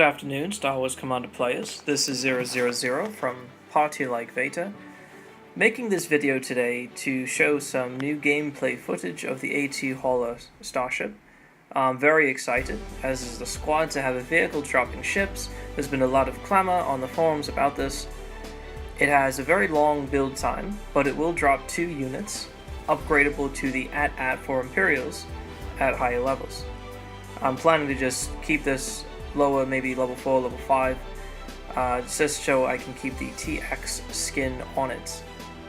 afternoon, Star Wars Commander players. This is 000 from PartylikeVader, making this video today to show some new gameplay footage of the AT Hauler starship. I'm very excited, as is the squad, to have a vehicle dropping ships. There's been a lot of clamor on the forums about this. It has a very long build time, but it will drop 2 units, upgradable to the AT-AT for Imperials at higher levels. I'm planning to just keep this lower, maybe level 4, level 5, just so I can keep the TX skin on it.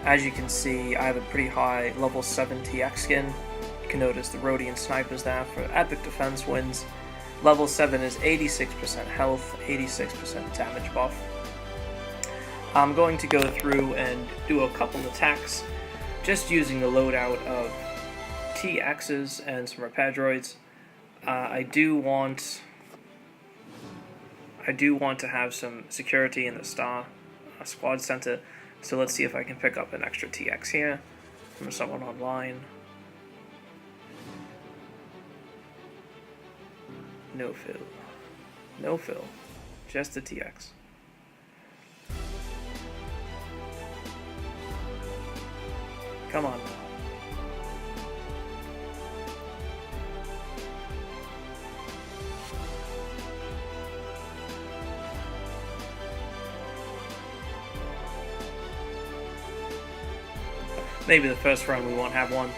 As you can see, I have a pretty high level 7 TX skin. You can notice the Rhodian snipers there for epic defense wins. Level 7 is 86% health, 86% damage buff. I'm going to go through and do a couple attacks, just using the loadout of TXs and some repair droids. I do want to have some security in the star squad center, so let's see if I can pick up an extra TX here from someone online. No fill. No fill. Just the TX. Come on now. Maybe the first run we won't have one.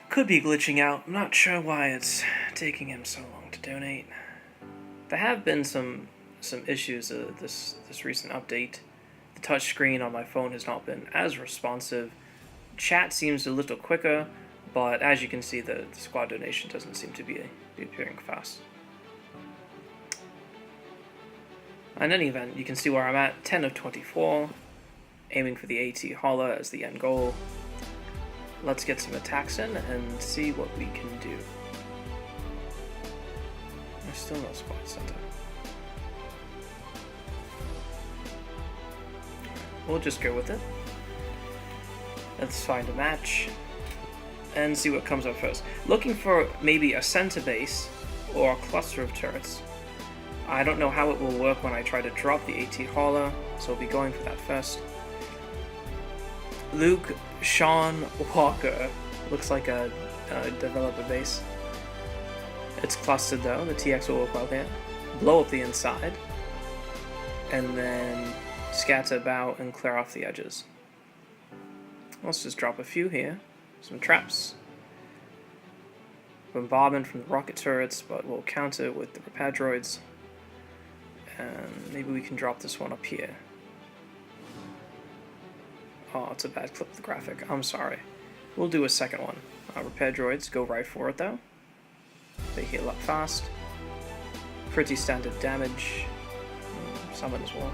Could be glitching out. I'm not sure why it's taking him so long to donate. There have been some issues this recent update. The touchscreen on my phone has not been as responsive. Chat seems a little quicker, but as you can see, the squad donation doesn't seem to be appearing fast. In any event, you can see where I'm at, 10 of 24. Aiming for the AT Hauler as the end goal. Let's get some attacks in and see what we can do. There's still no squad center. We'll just go with it. Let's find a match and see what comes up first. Looking for maybe a center base or a cluster of turrets. I don't know how it will work when I try to drop the AT Hauler, so we'll be going for that first. Luke Sean Walker looks like a developer base. It's clustered though, the TX will work well there. Blow up the inside, and then scatter about and clear off the edges. Let's just drop a few here, some traps. Bombardment from the rocket turrets, but we'll counter with the repair droids. And maybe we can drop this one up here. Oh, it's a bad clip of the graphic. I'm sorry. We'll do a second one. Repair droids go right for it though. They heal up fast. Pretty standard damage. Summon as well.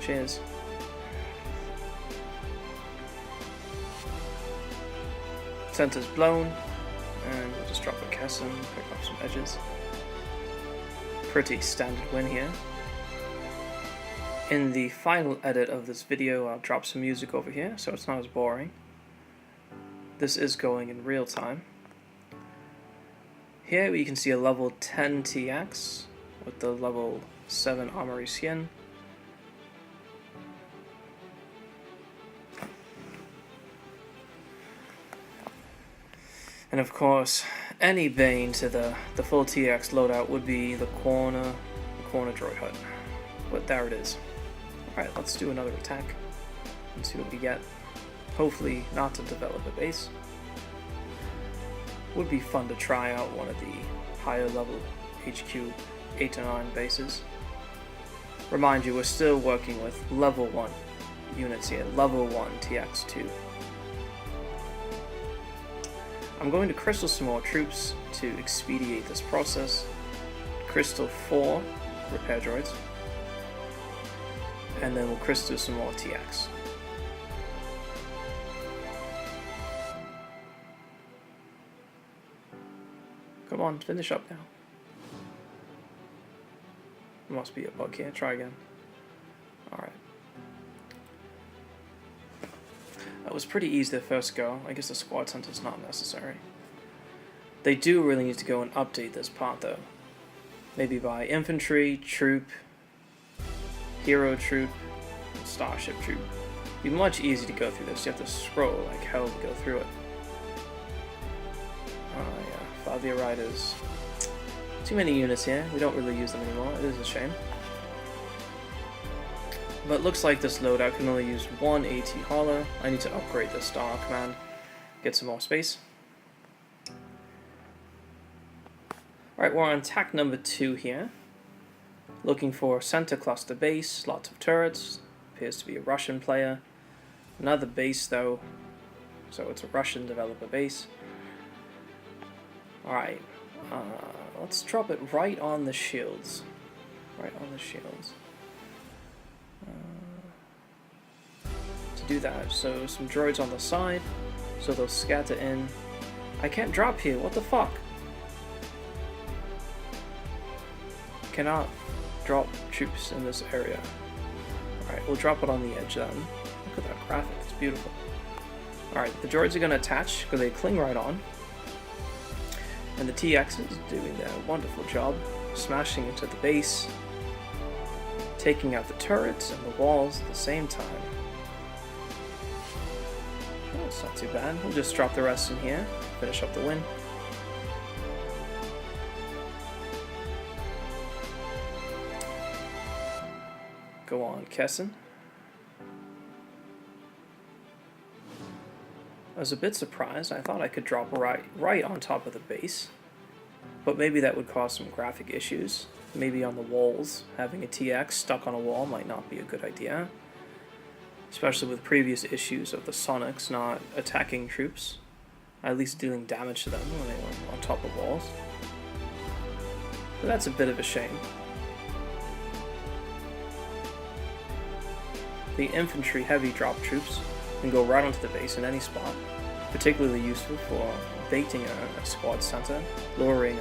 Cheers. Center's blown. And we'll just drop a Kessin, pick up some edges. Pretty standard win here. In the final edit of this video, I'll drop some music over here, so it's not as boring. This is going in real time. Here you can see a level 10 TX with the level 7 armory skin. And of course, any bane to the full TX loadout would be the corner droid hut. But there it is. Alright, let's do another attack and see what we get. Hopefully not to develop a base. Would be fun to try out one of the higher level HQ 8 to 9 bases. Remind you, we're still working with level 1 units here, level 1 TX2. I'm going to crystal some more troops to expedite this process. Crystal 4 repair droids. And then we'll crystal some more TX. Come on, finish up now. There must be a bug here. Try again. Alright. That was pretty easy the first go. I guess the squad center is not necessary. They do really need to go and update this part though. maybe by infantry, troop, hero troop, and starship troop. It'd be much easier to go through this. You have to scroll like hell to go through it. Oh yeah, 5-year riders. Too many units here. We don't really use them anymore. It is a shame. But it looks like this loadout can only use one AT hauler. I need to upgrade the star command. Get some more space. Alright, we're on tack number 2 here. Looking for center cluster base, lots of turrets. Appears to be a Russian player. Another base though, so it's a Russian developer base. Alright, let's drop it right on the shields. Right on the shields. To do that, so some droids on the side, so they'll scatter in. I can't drop here, what the fuck? Cannot drop troops in this area. Alright, we'll drop it on the edge then. Look at that graphic, it's beautiful. Alright, the droids are going to attach because they cling right on. And the TX is doing their wonderful job, smashing into the base, taking out the turrets and the walls at the same time. Oh, it's not too bad. We'll just drop the rest in here, finish up the win. Go on, Kessin. I was a bit surprised. I thought I could drop right on top of the base, but maybe that would cause some graphic issues. Maybe on the walls, having a TX stuck on a wall might not be a good idea, especially with previous issues of the Sonics not attacking troops, at least dealing damage to them when they were on top of walls. But that's a bit of a shame. The infantry heavy drop troops can go right onto the base in any spot, particularly useful for baiting a squad center, luring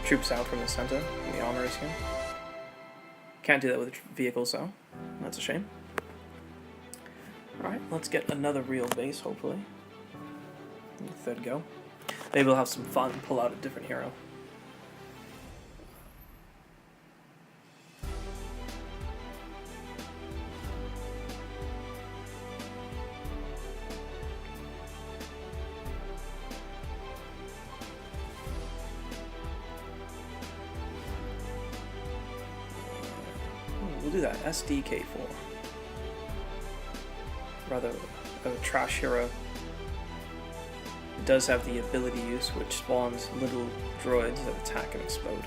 troops out from the center in the armories here. Can't do that with vehicles though, that's a shame. Alright, let's get another real base hopefully. Third go. Maybe we'll have some fun and pull out a different hero. We'll do that. SDK4. Rather a trash hero. It does have the ability use which spawns little droids that attack and explode.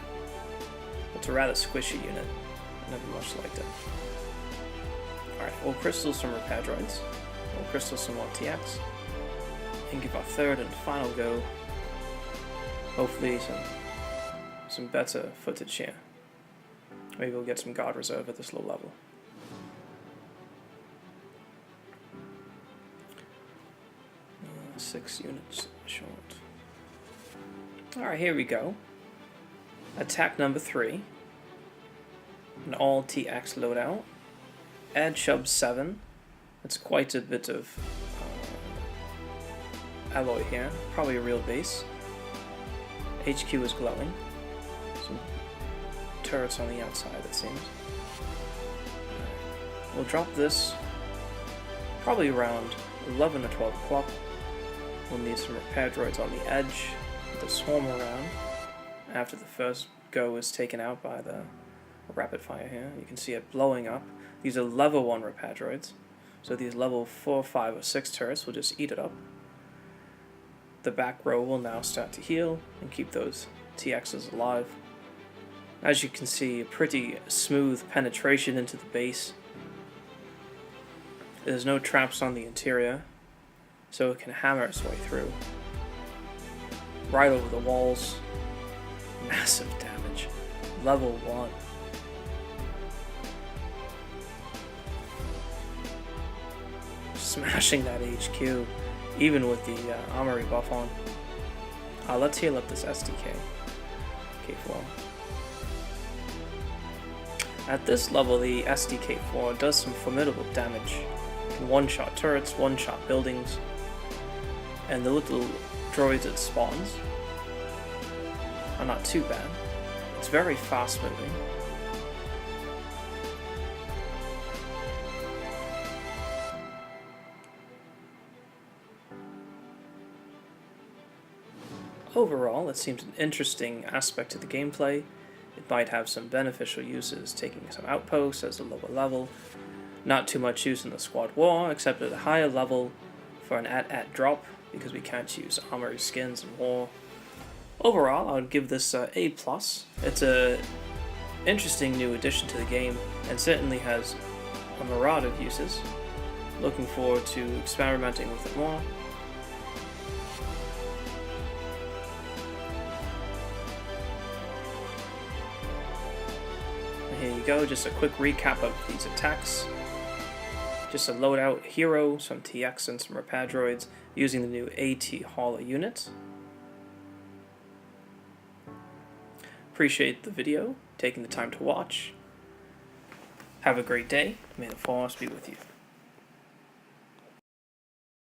It's a rather squishy unit. I never much liked it. Alright, we'll crystal some repair droids. We'll crystal some more TX. And give our third and final go. Hopefully some better footage here. Maybe we'll get some guard reserve at this low level. 6 units short. Alright, here we go. Attack number 3. An all TX loadout. Add Shub 7. That's quite a bit of alloy here. Probably a real base. HQ is glowing. Some turrets on the outside, it seems. We'll drop this probably around 11 or 12 o'clock. We'll need some repair droids on the edge to swarm around after the first go is taken out by the rapid fire here. You can see it blowing up. These are level 1 repair droids, so these level 4, 5, or 6 turrets will just eat it up. The back row will now start to heal and keep those TXs alive. As you can see, a pretty smooth penetration into the base. There's no traps on the interior, so it can hammer its way through. Right over the walls. Massive damage. Level 1. Smashing that HQ, even with the armory buff on. Let's heal up this SDK. K4. At this level, the SDK4 does some formidable damage. Can one-shot turrets, one-shot buildings, and the little droids it spawns are not too bad. It's very fast moving. Overall, it seems an interesting aspect of the gameplay. It might have some beneficial uses, taking some outposts as a lower level. Not too much use in the squad war, except at a higher level for an at drop, because we can't use armory skins in war. Overall, I would give this A+. It's a interesting new addition to the game, and certainly has a myriad of uses. Looking forward to experimenting with it more. And here you go, just a quick recap of these attacks. Just a loadout hero, some TX and some repair droids using the new AT Hauler unit. Appreciate the video, taking the time to watch. Have a great day. May the Force be with you.